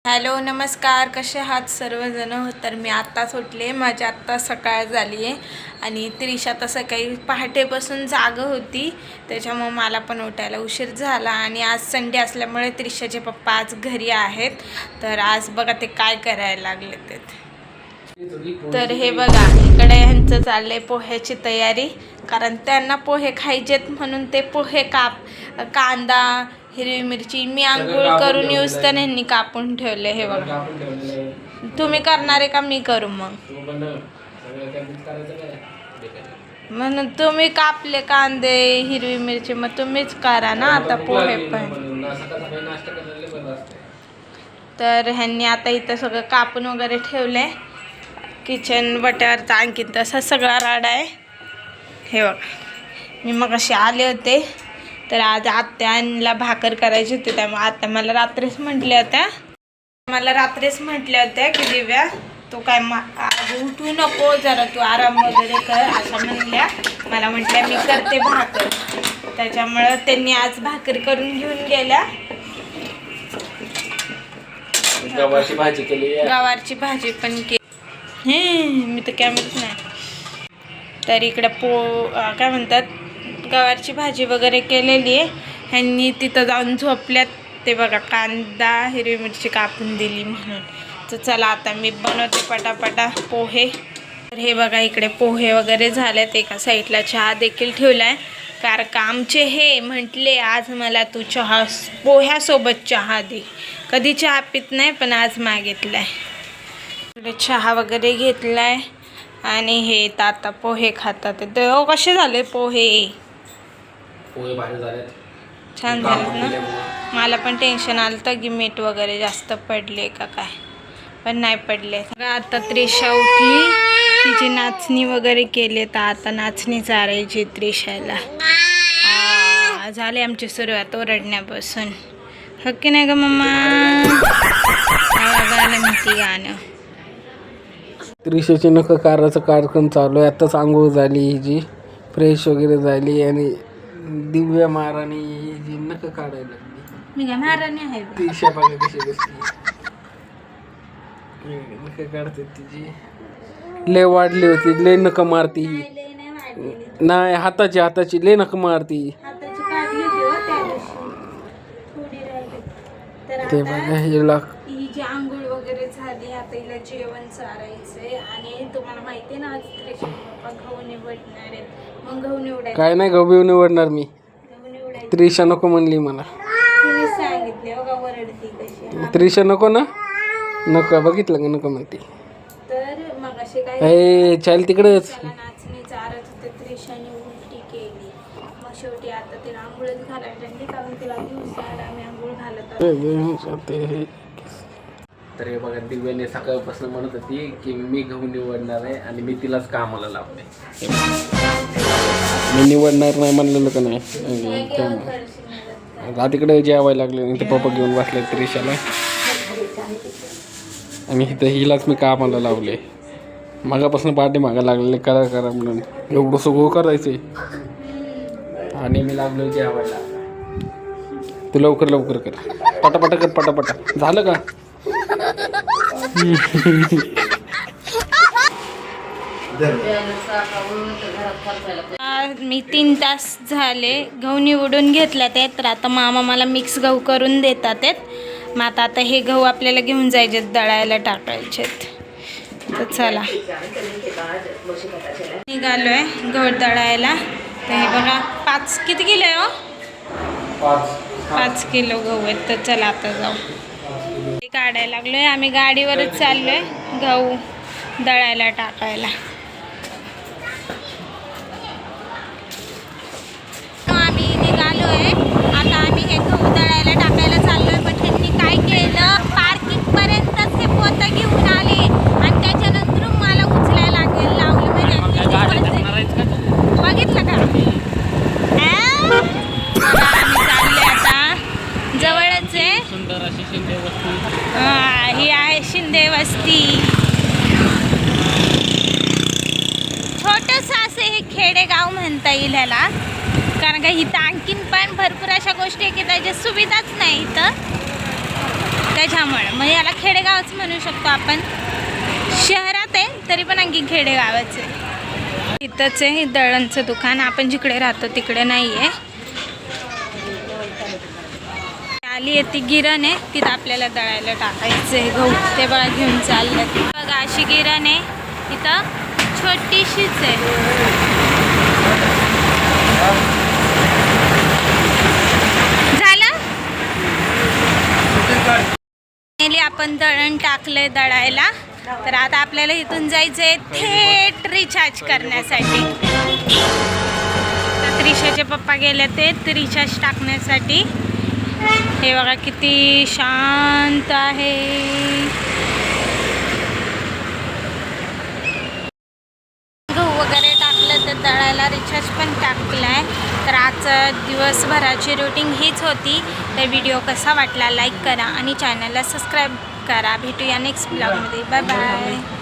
Hello नमस्कार, कसे आहात सर्वजण. तर मी आत्ताच उठले, माझी आत्ता सकाळ झाली आहे आणि त्रिशा तर सकाळी पहाटेपासून जाग होती, त्याच्यामुळे मला पण उठायला उशीर झाला. आणि आज संडे असल्यामुळे त्रिशाचे पप्पा आज घरी आहेत, तर आज बघा ते काय करायला लागले ते. तर हे बघा इकडे ह्यांचं चाललंय पोह्याची तयारी, कारण त्यांना पोहे खायचेत म्हणून ते पोहे कांदा हिरवी मिरची मी आंघोळ करून येऊस तर ह्यांनी कापून ठेवले. हे बघा, तुम्ही करणार आहे का मी करू मग? म्हणून तुम्ही कापले कांदे हिरवी मिरची, मग तुम्हीच करा ना आता पोहे पण. तर ह्यांनी आता इथं सगळं कापून वगैरे ठेवलंय, किचन वट्यावरचा आणखीन तसा सगळा राडा आहे. हे बघा, मी मग असे आले होते तर आज आत्याला भाकर करायची होती, त्यामुळे आत्या मला रात्रीच म्हटल्या होत्या की दिव्या तू काय आज उठू नको, जरा तू आराम वगैरे कर असं म्हणल्या. मला म्हटल्या मी करते भाकर, त्याच्यामुळं त्यांनी आज भाकर करून घेऊन गेल्या. गवारची भाजी केली, गवारची भाजी पण केली. मी तर कॅमेराच नाही. तर इकडं काय म्हणतात, गवारची भाजी वगैरे केलेली आहे. ह्यांनी तिथं जाऊन झोपल्यात. ते बघा कांदा हिरवी मिरची कापून दिली म्हणून. तर चला आता मी बनवते पटापटा पोहे. तर हे बघा इकडे पोहे वगैरे झालेत, एका साईडला चहा देखील ठेवला आहे, कारण का आमचे हे म्हटले आज मला तू चहा पोह्यासोबत चहा दे. कधी चहा पित नाही पण आज मागितलाय. इकडे चहा वगैरे घेतलाय आणि हे आता पोहे खातात. तर कसे झाले पोहे? पोहे भारी झाले, छान झाले ना. मला पण टेन्शन आलं तर की मीठ वगैरे जास्त पडले का काय, पण नाही पडले. आता त्रिशा उठली, तिची नाचणी वगैरे केली, तर आता नाचणी चारायची त्रिशाला. झाले आमची सुरुवात ओरडण्यापासून. हो की नाही ग मम्मा? गाणं म्हणते गाणं. त्रिशाची नख काराचा कार्यक्रम चालू आहे. आत्ताच आंघोळ झाली, हिची फ्रेश वगैरे झाली आणि दिव्या महाराणी ही जी नख काढायला लागली. मी काय महाराणी आहे? त्रिशा बघा कशी बसली, नख काढते तिची. लय वाढली होती, लय नख मारती. नाही हाताची लय नख मारती. ते बघा हिला हिची आंघोळ वगैरे झाली, आता हिला जेवण चारायचंय. आणि तुम्हाला माहिती आहे ना आज त्रिशा पप्पा गहू निवडणार आहेत, मग गहू निवडायचं. काय नाही, गहू निवडणार मी. त्रिशा नको म्हणली मला, तिने सांगितले. बघा वरडती कशी. त्रिशा नको ना, नको बघितलं का, नको म्हणते. तर मग असे काय चाल तिकडेच नाचणी चारत होते, त्रिशाने उलटी केली. मग शेवटी आता तिला आंघोळच घालायला लागली, कारण तिला दिवसाआड आम्ही आंघोळ घालत. तर हे बघा, दिव्याने सकाळपासून म्हणत होती की मी गहू निवडणार आहे आणि मी तिलाच कामाला लावले. मी निवडणार नाही म्हणलेलं का नाही. तिकडे जेवायला लागले आणि ते पप्पा घेऊन बसले त्रिशाला, आणि इथं हिलाच मी कामाला लावले. मागापासून पाठी मागा लागलेले करा म्हणून, एवढं सगळं करायचंय आणि मी लागलो जेवायला. तू लवकर कर, पटापटा कर, पटापटा. झालं का? मी 3 तास झाले गहू निवडून घेतल्यात आहेत, तर आता मामा मला मिक्स गहू करून देतात आहेत. मग आता हे गहू आपल्याला घेऊन जायचे, दळायला टाकायचे. तर चला निघालो आहे गहू दळायला. तर हे बघा किती किलो आहे हो? 5 किलो गहू आहेत. तर चला आता जाऊ. काढायला लागलोय, आम्ही गाडीवरच चाललोय गहू दळायला टाकायला. आम्ही निघालोय, आता आम्ही हे गहू दळायला टाकायला चाललोय. पण त्यांनी काय केलं, पार्किंग पर्यंतच हे पोतं घेऊन आले आणि त्याच्यानंतर मला उचलायला लावलं. बघितलं का? आम्ही चालले आता, जवळच आहे. सुंदर अशी शिंदे वस्ती. ही आहे शिंदे वस्ती. छोटंसं असे हे खेडेगाव म्हणता येईल ह्याला, कारण का इथं आणखीन पण भरपूर अशा गोष्टी आहे की त्याच्या सुविधाच नाही इथं. त्याच्यामुळे मग याला खेडेगावच म्हणू शकतो आपण. शहरात आहे तरी पण आणखी खेडेगावच आहे. इथंच आहे दळणचं दुकान. आपण जिकडे राहतो तिकडे नाही आहे. आली आहे ती गिरण आहे, तिथं आपल्याला दळायला टाकायचं आहे गहू. ते बघा घेऊन चाललं. बघा अशी गिरण आहे इथं, छोटीशीच आहे. झालं आपण दळण टाकलंय दळायला. तर आता आपल्याला इथून जायचंय थेट रिचार्ज करण्यासाठी. तर त्रिशाचे पप्पा गेले ते रिचार्ज टाकण्यासाठी. हे बघा किती शांत आहे. गहू वगैरे टाकलं तर दळायला रिचार्ज पण टाकलाय. तर आजचं दिवसभराची रुटीन हीच होती. तर व्हिडिओ कसा वाटला लाईक करा आणि चॅनलला सबस्क्राईब करा. भेटूया नेक्स्ट ब्लॉगमध्ये. Bye bye.